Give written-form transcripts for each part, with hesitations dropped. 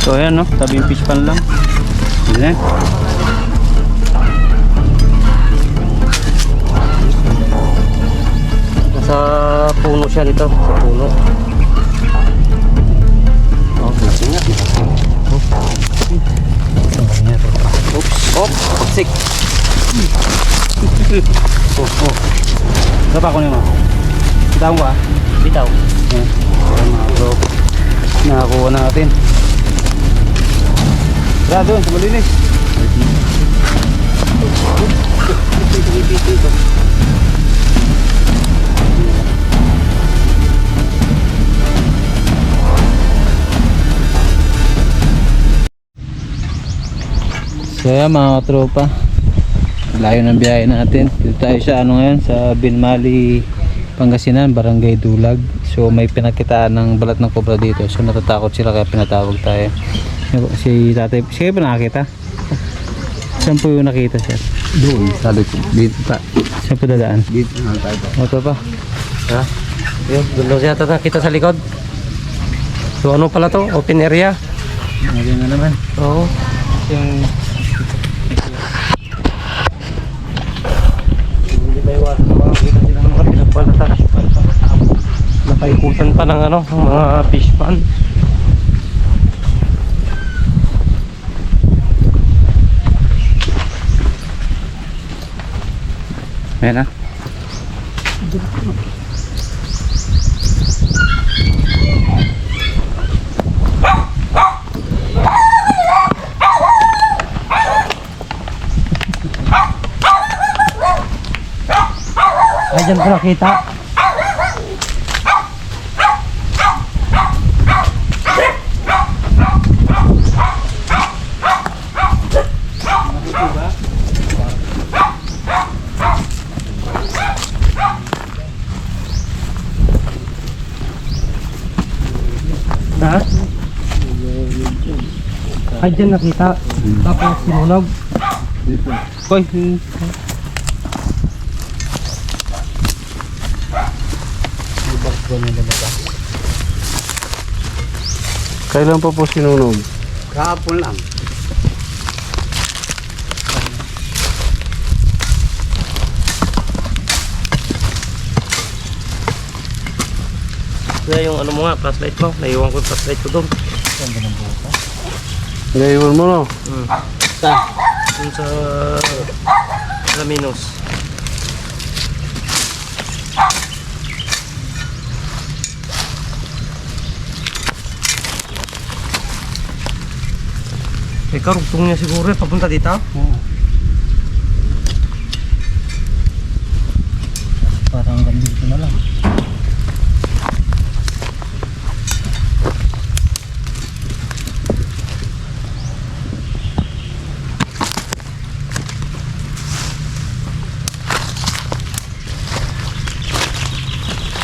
So ayan no, tabing fish pan lang. Ayan. Nasa puno siya dito, sa puno. Oh, kasi nga. Oops, paksik. Sapa ko naman. Bitaw ko ah. Bitaw. Ayan. Ayan mga bro. Nakakuha natin. Tara doon, sa malinis. So yan mga tropa, layo ng biyahe natin. Dito tayo sa ano ngayon, sa Binmali, Pangasinan, Barangay Dulag. So may pinakitaan ng balat ng cobra dito. So natatakot sila kaya pinatawag tayo. Si tatay, siya pa nakakita? Saan po yung nakita siya? Doon, sabi ko. Dito pa. Saan po dadaan? Dito na tayo. O tropa? Ha? Yun, doon daw siya nakita sa likod. So ano pala to? Open area? Ngayon na naman. Oo. Yung Hindi ba iwasan ng mga kita sila ng kapilang palata? Napaikutan pa ng ano, ng mga fish pan. ayan na. Ay, dyan ko nakita. Ha? Ay, dyan nakita. Tapos sinunog. Koy, Kailan pa po sinunog? kahapon lang. Kaya yung ano mo nga, flashlight mo. Naiwan ko yung flashlight ko doon. Naiwan mo no? Saan? Doon sa Laminos. Karugtong niya siguro eh, papunta dito. Oo. Parang ganito na lang.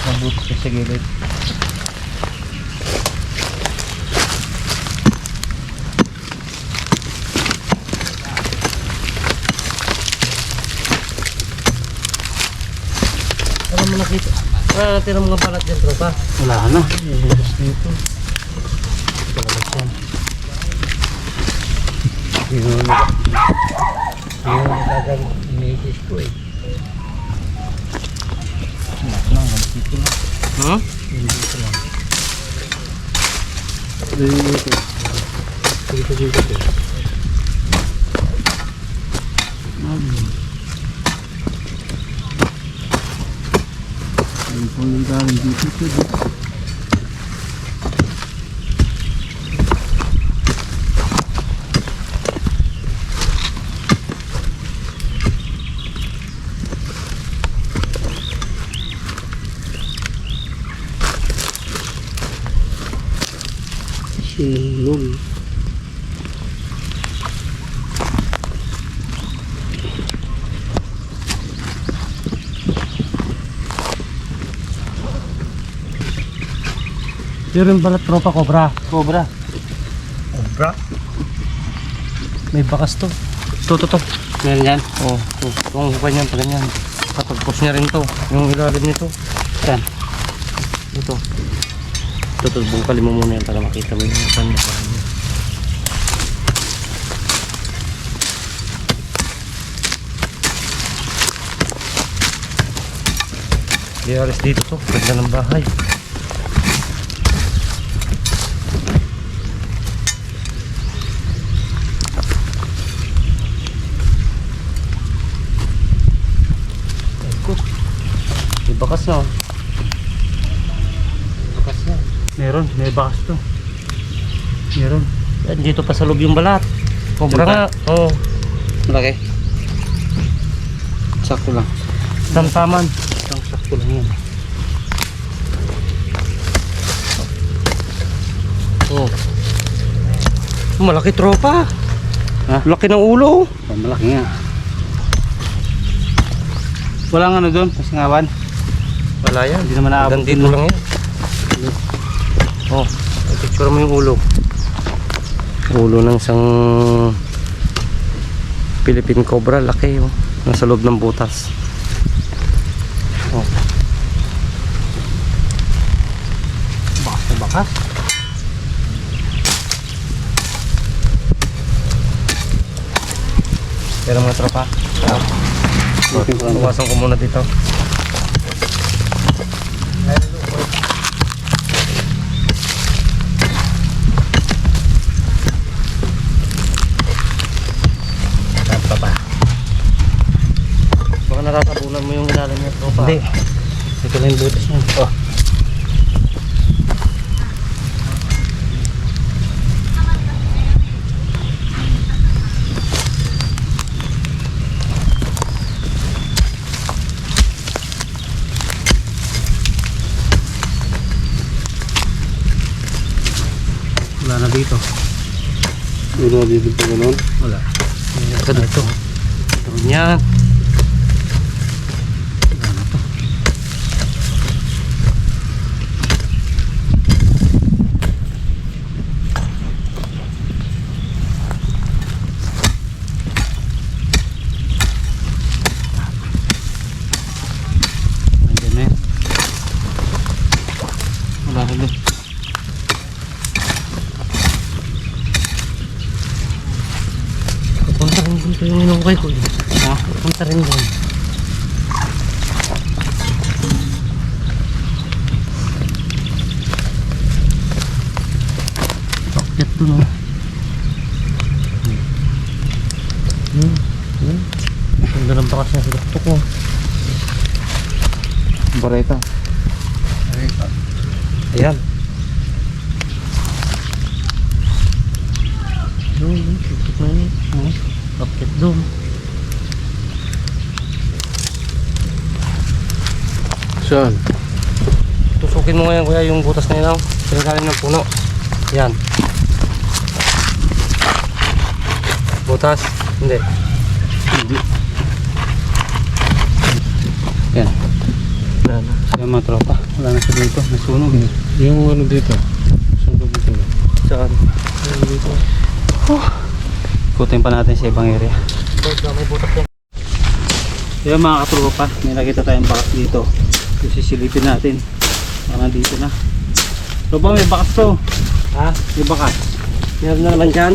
Mabuti siya sa gilid. Ano mo nakita? Wala natin ang mga balat dyan, tropa. Wala na. Ilos dito. Talaga siya. Yun nagkagang images ko eh. Wala na, ganito lang. Hmm? Ganito lang. Dito. Dito. Ang pulong galing dito. Sinulong. Yun yung balat, tropa, cobra. Cobra. Cobra? May bakas to. To. Yan. Oh, to. Itong hukay niyan, pa ganyan. Patagpos niya rin to. Yung ilalim nito. Yan. Ito. Ito, bungkalin mo muna yan para makita mo yung hukay niya. Di alis dito to. Ganda ng bahay. Ikot. May bakas na oh. Bakas na. Meron, may bakas to. Meron. Yan, dito pa sa loob yung balat. Cobra Dito? nga. Oo. Malaki. Sakto lang. Tamtaman. Sakto lang yan. Oh. Malaki tropa. Ha? Laki ng ulo. Oh, malaki nga. Walang ano doon, pasingawan. Wala yan. Hindi naman naabot. Hanggang dito lang yan. Oh, picture mo yung ulo. Ulo ng isang Philippine Cobra. Laki oh. Nasa loob ng butas. Oh. Bakas na bakas. Pero mga tropa. Tuwasan ko muna dito. Saan pa ba? Baka natatabunan mo yung ilalim niya tropa. Hindi. Ito lang yung butas niya. Oh. Wala na dito. Wala dito pa ganun? Wala. Ito dito. Ito niya. Nandiyan na yan. Wala na doon. Punta rin dito yung inungkay ko. Ha? Punta rin doon. Bakit to no? Ganda ng bakas niya sa tuktok ko. Bareta. Ayan. Doon, tuktok na yun. Bakit doon? Saan? Tusukin mo ngayon kuya yung butas na yun. Pinagaling ng puno. Yan. Butas? Hindi. Yan. Wala na. Kaya mga tropa. Wala na siya dito. Nasunog eh. Yung ano dito? Sunog dito na. Saan? Dito. Ikutin pa natin sa ibang area. May butas yan. Kaya mga katropa, may nakita tayong bakas dito. So sisilipin natin. Baka nandito na. Tropa, may bakas to. Ha? May bakas. Meron na naman dyan?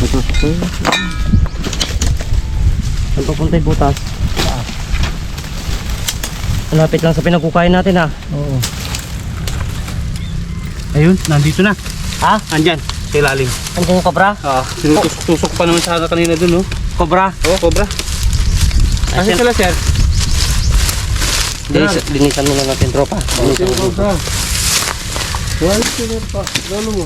Ito. Saan papunta yung butas? Malapit lang sa pinagkukain natin ha. Oo. Ayun, nandito na. Ha? Andyan, sa ilalim. Andiyan yung cobra? Sinutusok pa naman sana kanina dun, oh. Cobra? Oo, cobra. Kasi Ayan. sila, sir. Linisan mo na natin tropa. Linisan mo. Wala sila pa. Gano mo?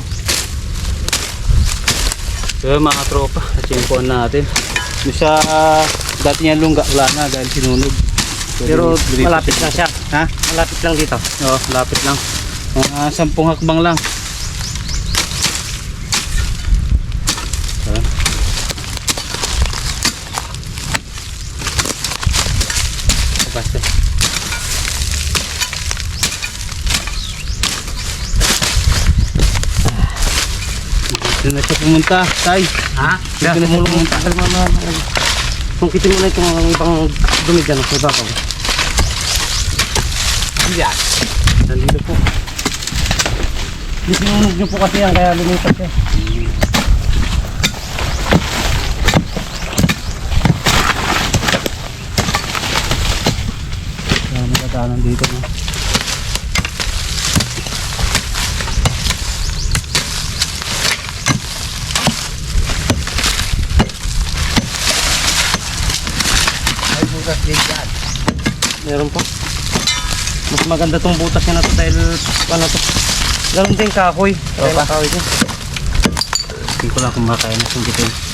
Kaya mga tropa, natsimpuan natin. Yung sa dati niya lungga, wala na dahil sinunog. Pero malapit lang siya. Ha? Malapit lang dito. Oo, lapit lang. Mga 10 hakbang lang. Tara. Basta. Dito na siya pumunta, Tay. Ha? Dito na siya pumunta. Kung kitin mo na itong ibang dumi dyan sa ibabaw. Yan. Nandito po. Sinunog nyo po kasi yan kaya lumipat siya. Tanan dito no. Ay, bukas din yan. Meron pa. Mas maganda tong butas niya na to dahil ano to. Ganun din kahoy. Kaya Opa. kahoy din. Hindi ko lang kumakain na sungkitin.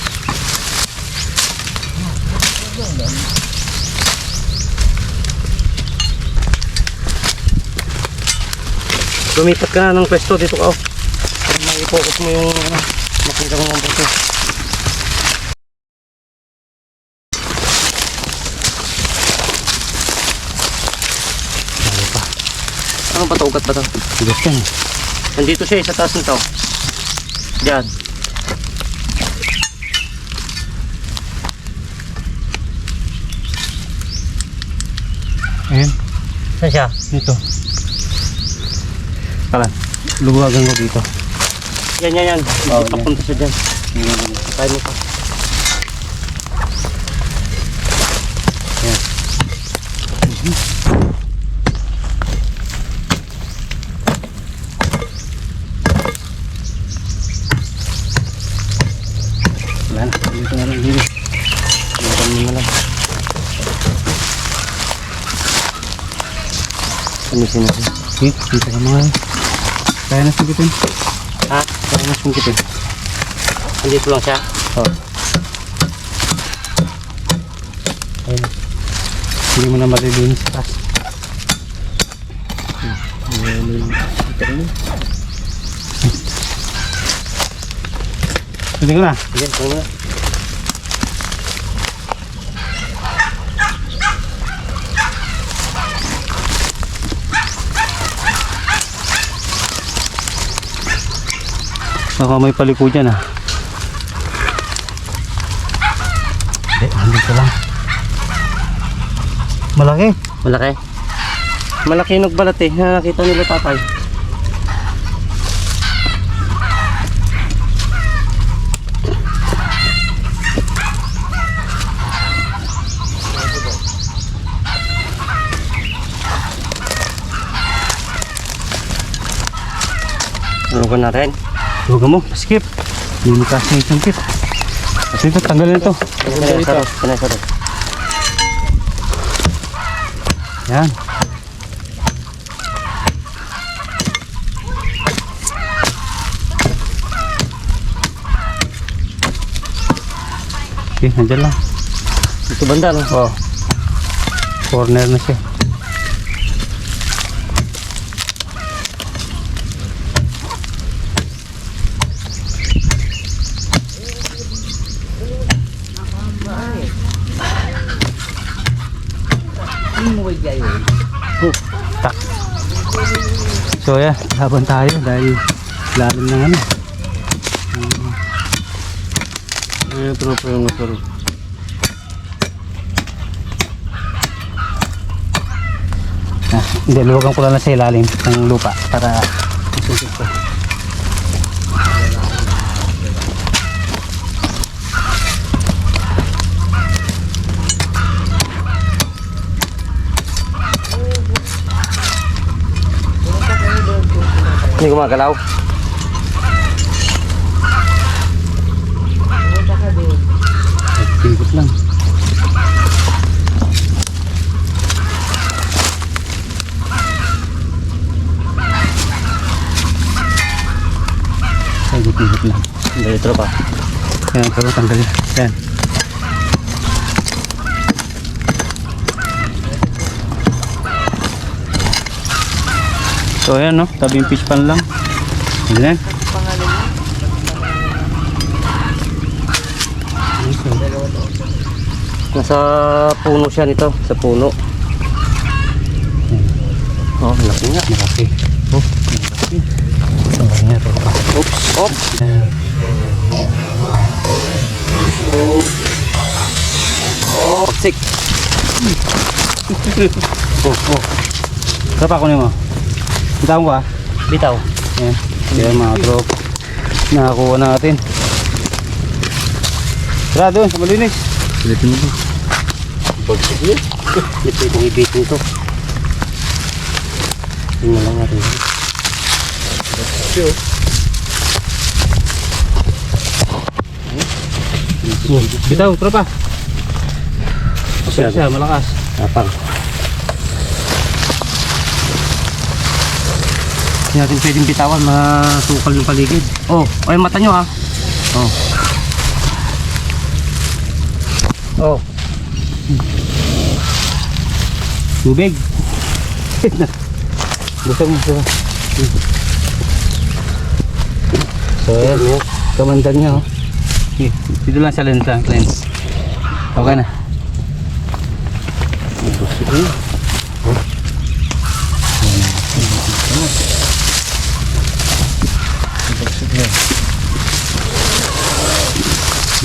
Lumipat ka na ng pwesto dito ka. Para ma-focus mo yung makita mo ng buto. Ano ba ito? Ugat ba ito? Bigas yan. Nandito siya sa taas nito. Diyan. Ayan. Saan siya? Dito. Kala. Luwagan ko dito. Yan, yan, yan. Oh, yan. Papunta siya dyan. Tayo mo pa. Ayan. Wala na. Dito na lang dito. Meron mo na lang. Kamisin na siya. Okay, dito ka mga. Kaya na sagutin. Ha? Kaya na sagutin. Andito lang siya? Oh. Ayun. Hindi mo na malilinis sa taas. Hindi ko na. Sige, ito mo na. Baka may paliko dyan ah. Hindi, nandito lang. Malaki. Malaki. Malaki yung nagbalat eh. Nakita nila tatay. Ano ko na rin? Huwag mo, skip. Hindi mo kasi yung kit. At ito, tanggalin ito. Pinasarap. Yan. Okay, nandiyan lang. Ito banda no? Oh. Corner na siya. Tak. So yeah, laban tayo dahil lalim ng ano. Ito na po yung masarap. Hindi, luwagan ko lang sa ilalim ng lupa para masusip ko. Hindi gumagalaw. Ikot lang. Ikot lang. Dito pa. Ayan, pero tanggalin. Ayan. So ayan no, tabing fish pan lang. Ayan. Nasa puno siya nito. Sa puno. Oh, laki nga. Malaki. Oh, malaki. Malaki nga ito. Oops. Oops. Pagsik. Oh. Sapa ko mo. Bitaw ko ah. Bitaw. Ayan. Ayan mga tropa. Nakakuha natin. Tara doon sa malinis. Pilitin mo to. Pagsik niya. Ito itong ibitin to. Yun na lang natin. Bitaw, tropa. Masyado. Siya, malakas. Tapang. Hindi natin pwedeng bitawan, masukal yung paligid. Oh, ay mata nyo ha. Oh. Oh. Tubig. Busog mo siya. So ayan yun. Kamandan niya oh. Dito lang sa lens. Okay na.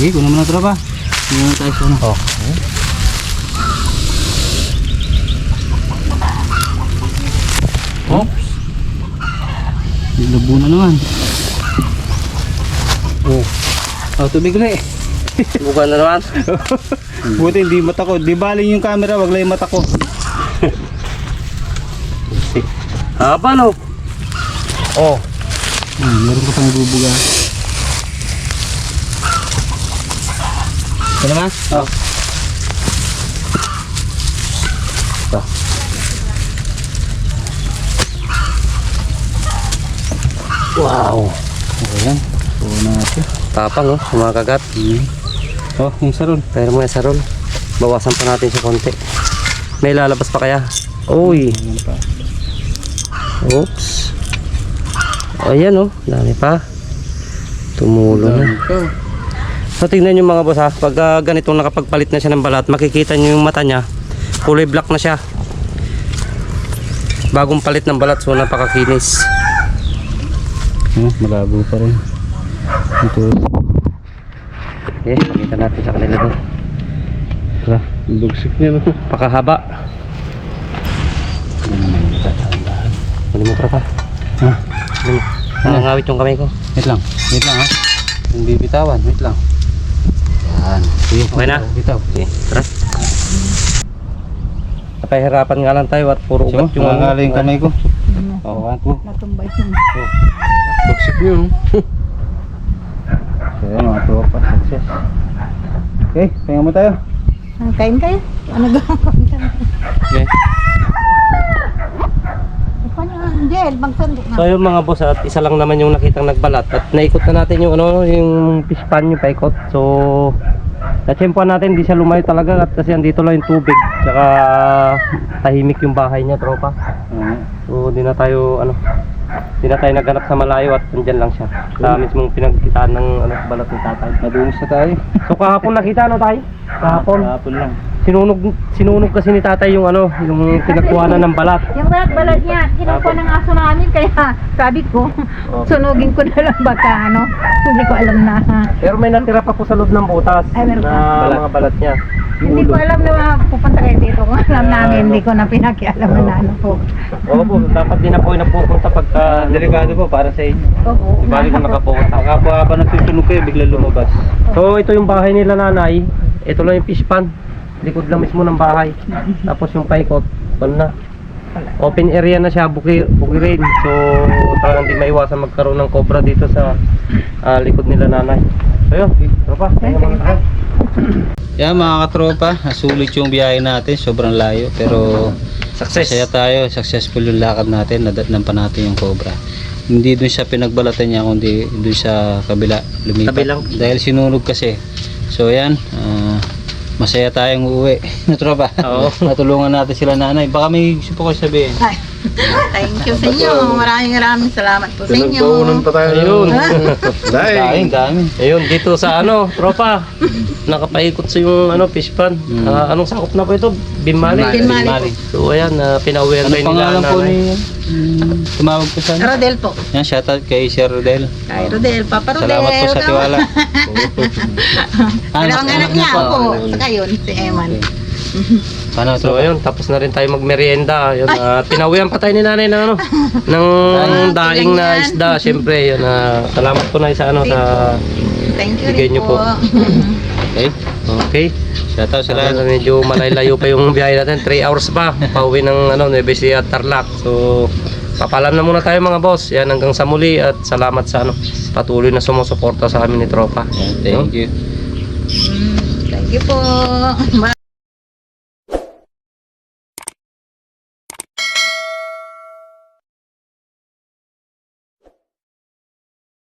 Sige, kunin mo na tropa. Hindi na tayo sana. Oh. Oops. Labo na naman. Oh. Oh, tubig na eh. Bukan na naman. Buti hindi mata ko. Di baling yung camera, wag lang yung mata ko. Haba no. Oh. Meron ka pang bubuga. Ito naman? Oh. Ito. Wow. Okay lang. So natin. Tapang oh, kumakagat. Oh, yung sarol. Pero mga sarol. Bawasan pa natin siya konti. May lalabas pa kaya? Uy. Ayan pa. Oops. Ayan oh, dami pa. Tumulo na. So tingnan nyo mga boss ha, pag ganitong nakapagpalit na siya ng balat, makikita nyo yung mata niya, kulay black na siya. Bagong palit ng balat, so napakakinis. Malabo pa rin. Ito. Okay, pakita natin sa kanila doon. Tara, bugsik niya no. Pakahaba. Huli mo pa. Ha? Huli mo. Nangangawit yung kamay ko. Wait lang ha. Yung bibitawan, wait lang. Yan. Sige, Okay na? bitaw. Okay, tara. Napahirapan nga lang tayo at puro ugat yung Nangangali yung kamay ko. Oo, ako. Natumbay yung Bugsik niyo no. So yan mga tropa, success. Okay, pahinga mo tayo. kain kayo. Ano gagawin ka? Okay. Angel, magsandok na. So yung mga boss at isa lang naman yung nakitang nagbalat at naikot na natin yung ano yung fish pan yung paikot. So natsempuan natin hindi siya lumayo talaga at kasi andito lang yung tubig tsaka tahimik yung bahay niya tropa. So di na tayo naghanap sa malayo at andyan lang siya sa mismong pinagkitaan ng balat ng tatay. Nadumis na tayo. So kahapon nakita tayo? Kahapon lang. sinunog kasi ni tatay yung yung pinagkuhanan ng balat. Yung balat niya, kinukuha ng aso namin kaya sabi ko, sunugin ko na lang baka hindi ko alam na. Pero may natira pa po sa loob ng butas Ay, meron pa. na mga balat niya. Hindi ko alam na pupunta kayo dito. Kung alam namin, hindi ko na pinakialaman na po. Oo po, dapat din na po napupunta pagka Delikado po para sa inyo. Oo. Ibalik kung nakapunta. Habang nagsusunog kayo, bigla lumabas. So ito yung bahay nila nanay. Ito lang yung fish pan. Likod lang mismo ng bahay. Tapos yung paikot, na. Open area na siya, bukirin. So talagang hindi maiwasan magkaroon ng cobra dito sa likod nila nanay. So yun, tropa. Yan mga katropa, sulit yung biyahe natin, sobrang layo pero Success. masaya tayo, successful yung lakad natin, nadatnan pa natin yung cobra. Hindi dun siya pinagbalatan niya kundi dun sa kabila lumipat. Kabilang. Dahil sinunog kasi. So yan, masaya tayong uuwi. Tropa. Oo. Natulungan natin sila nanay. Baka may gusto po kayo sabihin. Ay, thank you sa inyo. Maraming salamat po sa inyo. Pinagbaunan pa tayo. Ayun. Dahil. Dami. Ayun, dito sa tropa. Nakapaikot sa yung fish pan. Anong sakop na po ito? Binmali. Binmali. So ayan, pinauwihan Ano tayo nila pangalan po nanay. ni tumawag po sana? Rodel po. Yan, shoutout kay Sir Rodel. Kay Rodel, Papa Rodel. Salamat po sa tiwala. Dalawang anak niya po. po. Saka yun, si Eman. Paano So ayun, tapos na rin tayo magmerienda. Ayun, pinauwihan pa tayo ni nanay ng ng daing na isda. Siyempre, yun, salamat po na sa sa Thank you bigay rin niyo po. Okay. Okay. Shoutout sa lahat. Medyo malayo pa yung biyahe natin. 3 hours pa. Pauwi ng Nueva Ecija at Tarlac. So Papalam na muna tayo mga boss. Yan, hanggang sa muli at salamat sa patuloy na sumusuporta sa amin ni Tropa. Thank you. Thank you po.